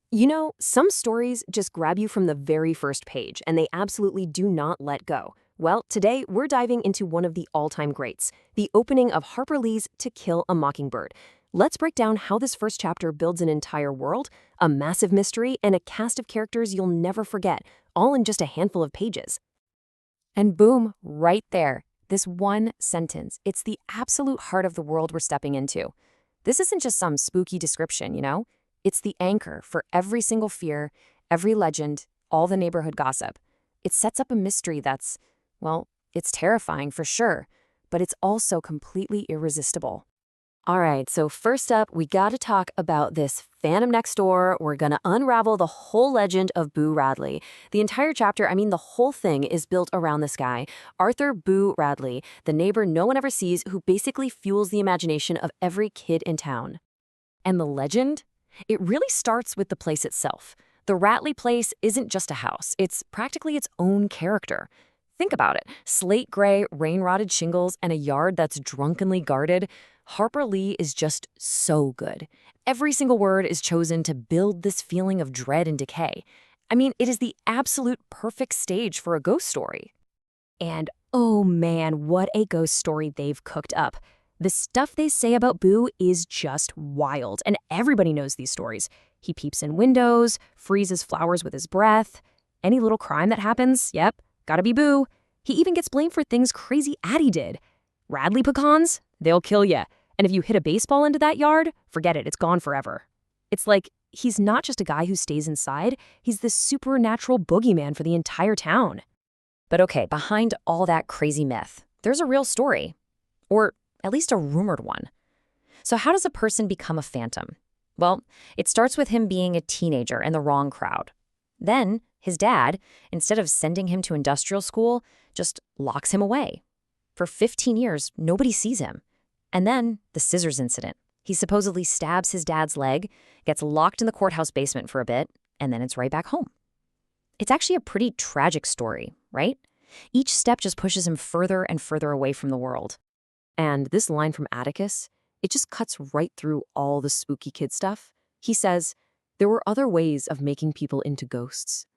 You know, some stories just grab you from the very first page, and they absolutely do not let go. Well, today we're diving into one of the all-time greats, the opening of Harper Lee's To Kill a Mockingbird. Let's break down how this first chapter builds an entire world, a massive mystery, and a cast of characters you'll never forget, all in just a handful of pages. And boom, right there. This one sentence. It's the absolute heart of the world we're stepping into. This isn't just some spooky description, you know? It's the anchor for every single fear, every legend, all the neighborhood gossip. It sets up a mystery that's, well, it's terrifying for sure, but it's also completely irresistible. All right, so first up, we gotta talk about this Phantom Next Door. We're gonna unravel the whole legend of Boo Radley. The entire chapter, the whole thing is built around this guy, Arthur Boo Radley, the neighbor no one ever sees who basically fuels the imagination of every kid in town. And the legend? It really starts with the place itself. The Radley place isn't just a house, it's practically its own character. Think about it, slate gray, rain-rotted shingles, and a yard that's drunkenly guarded. Harper Lee is just so good. Every single word is chosen to build this feeling of dread and decay. It is the absolute perfect stage for a ghost story. And oh man, what a ghost story they've cooked up. The stuff they say about Boo is just wild, and everybody knows these stories. He peeps in windows, freezes flowers with his breath. Any little crime that happens, yep, gotta be Boo. He even gets blamed for things crazy Addie did. Radley pecans? They'll kill ya. And if you hit a baseball into that yard, forget it, it's gone forever. It's like he's not just a guy who stays inside, he's the supernatural boogeyman for the entire town. But okay, behind all that crazy myth, there's a real story. Or at least a rumored one. So how does a person become a phantom? Well, it starts with him being a teenager in the wrong crowd. Then, his dad, instead of sending him to industrial school, just locks him away. For 15 years, nobody sees him. And then, the scissors incident. He supposedly stabs his dad's leg, gets locked in the courthouse basement for a bit, and then it's right back home. It's actually a pretty tragic story, right? Each step just pushes him further and further away from the world. And this line from Atticus, it just cuts right through all the spooky kid stuff. He says, there were other ways of making people into ghosts.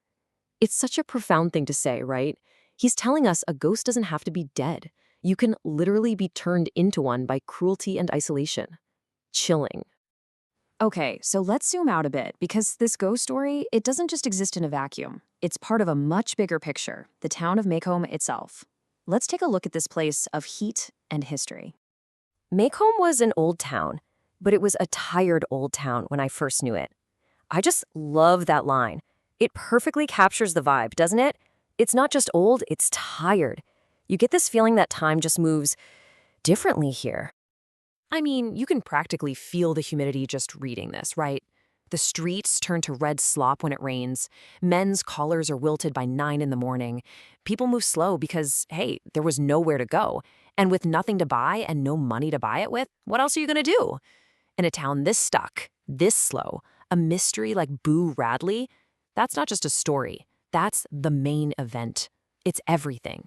It's such a profound thing to say, right? He's telling us a ghost doesn't have to be dead. You can literally be turned into one by cruelty and isolation. Chilling. Okay, so let's zoom out a bit, because this ghost story, it doesn't just exist in a vacuum. It's part of a much bigger picture, the town of Macomb itself. Let's take a look at this place of heat and history. Macomb was an old town, but it was a tired old town when I first knew it. I just love that line. It perfectly captures the vibe, doesn't it? It's not just old, it's tired. You get this feeling that time just moves differently here. You can practically feel the humidity just reading this, right? The streets turn to red slop when it rains. Men's collars are wilted by 9 in the morning. People move slow because, hey, there was nowhere to go. And with nothing to buy and no money to buy it with, what else are you going to do? In a town this stuck, this slow, a mystery like Boo Radley, that's not just a story. That's the main event. It's everything.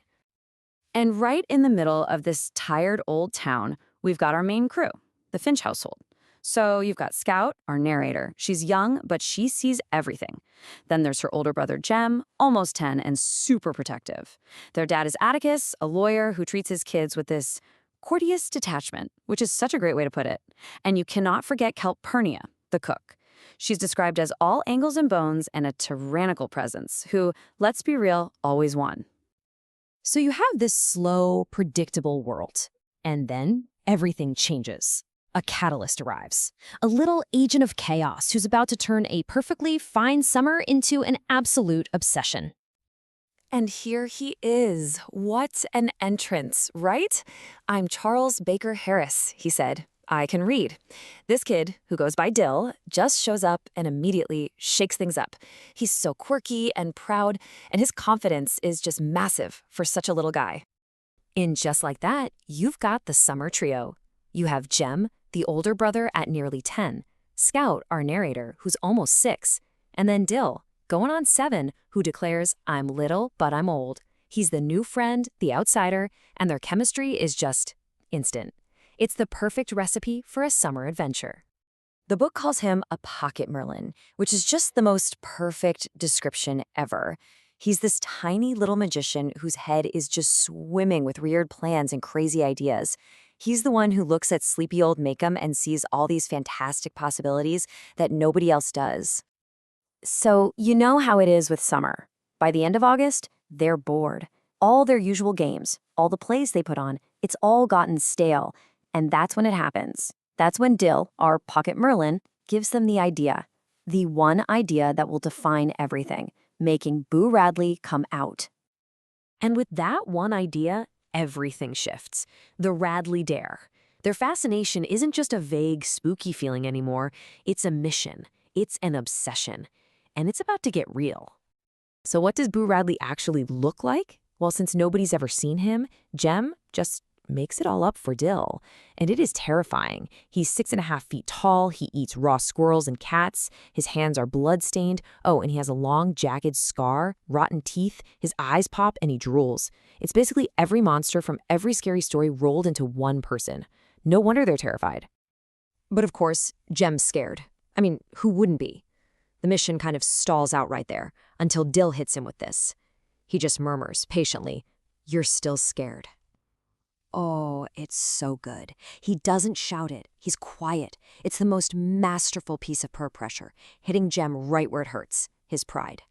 And right in the middle of this tired old town, we've got our main crew, the Finch household. So you've got Scout, our narrator. She's young, but she sees everything. Then there's her older brother, Jem, almost 10 and super protective. Their dad is Atticus, a lawyer who treats his kids with this courteous detachment, which is such a great way to put it. And you cannot forget Calpurnia, the cook. She's described as all angles and bones and a tyrannical presence, who, let's be real, always won. So you have this slow, predictable world. And then everything changes. A catalyst arrives. A little agent of chaos who's about to turn a perfectly fine summer into an absolute obsession. And here he is. What an entrance, right? I'm Charles Baker Harris, he said. I can read. This kid, who goes by Dill, just shows up and immediately shakes things up. He's so quirky and proud, and his confidence is just massive for such a little guy. In Just Like That, you've got the summer trio. You have Jem, the older brother at nearly 10, Scout, our narrator, who's almost 6, and then Dill, going on 7, who declares, I'm little, but I'm old. He's the new friend, the outsider, and their chemistry is just instant. It's the perfect recipe for a summer adventure. The book calls him a pocket Merlin, which is just the most perfect description ever. He's this tiny little magician whose head is just swimming with weird plans and crazy ideas. He's the one who looks at sleepy old Maycomb and sees all these fantastic possibilities that nobody else does. So, you know how it is with summer. By the end of August, they're bored. All their usual games, all the plays they put on, it's all gotten stale. And that's when it happens. That's when Dill, our pocket Merlin, gives them the idea. The one idea that will define everything, making Boo Radley come out. And with that one idea, everything shifts. The Radley Dare. Their fascination isn't just a vague, spooky feeling anymore. It's a mission. It's an obsession. And it's about to get real. So what does Boo Radley actually look like? Well, since nobody's ever seen him, Jem just makes it all up for Dill. And it is terrifying. He's 6.5 feet tall, he eats raw squirrels and cats, his hands are blood-stained, oh, and he has a long, jagged scar, rotten teeth, his eyes pop, and he drools. It's basically every monster from every scary story rolled into one person. No wonder they're terrified. But of course, Jem's scared. I mean, who wouldn't be? The mission kind of stalls out right there, until Dill hits him with this. He just murmurs, patiently, "You're still scared." Oh, it's so good. He doesn't shout it. He's quiet. It's the most masterful piece of peer pressure, hitting Jem right where it hurts, his pride.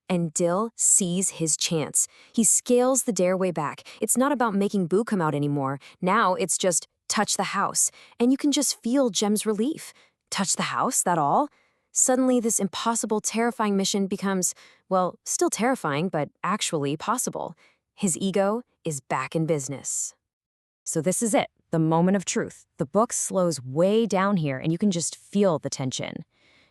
And Dill sees his chance. He scales the dare way back. It's not about making Boo come out anymore. Now it's just touch the house. And you can just feel Jem's relief. Touch the house, that all? Suddenly this impossible, terrifying mission becomes, well, still terrifying, but actually possible. His ego is back in business. So this is it, the moment of truth. The book slows way down here, and you can just feel the tension.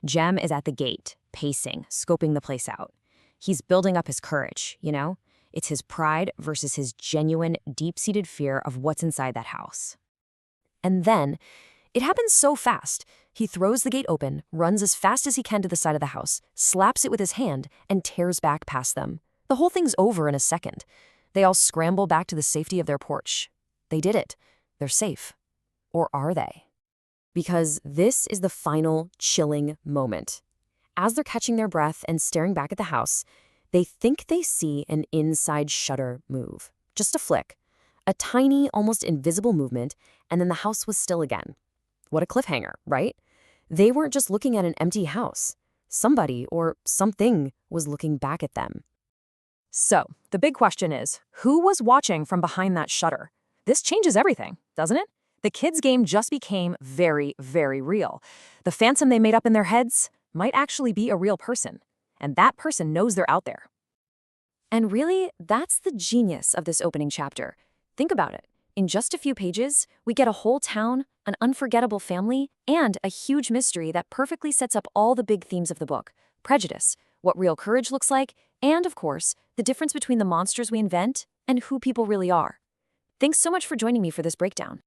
Jem is at the gate, pacing, scoping the place out. He's building up his courage, you know? It's his pride versus his genuine, deep-seated fear of what's inside that house. And then, it happens so fast. He throws the gate open, runs as fast as he can to the side of the house, slaps it with his hand, and tears back past them. The whole thing's over in a second. They all scramble back to the safety of their porch. They did it. They're safe. Or are they? Because this is the final chilling moment. As they're catching their breath and staring back at the house, they think they see an inside shutter move. Just a flick. A tiny, almost invisible movement, and then the house was still again. What a cliffhanger, right? They weren't just looking at an empty house. Somebody or something was looking back at them. So, the big question is, who was watching from behind that shutter? This changes everything, doesn't it? The kids' game just became very, very real. The phantom they made up in their heads might actually be a real person, and that person knows they're out there. And really, that's the genius of this opening chapter. Think about it. In just a few pages, we get a whole town, an unforgettable family, and a huge mystery that perfectly sets up all the big themes of the book: prejudice, what real courage looks like, and, of course, the difference between the monsters we invent and who people really are. Thanks so much for joining me for this breakdown.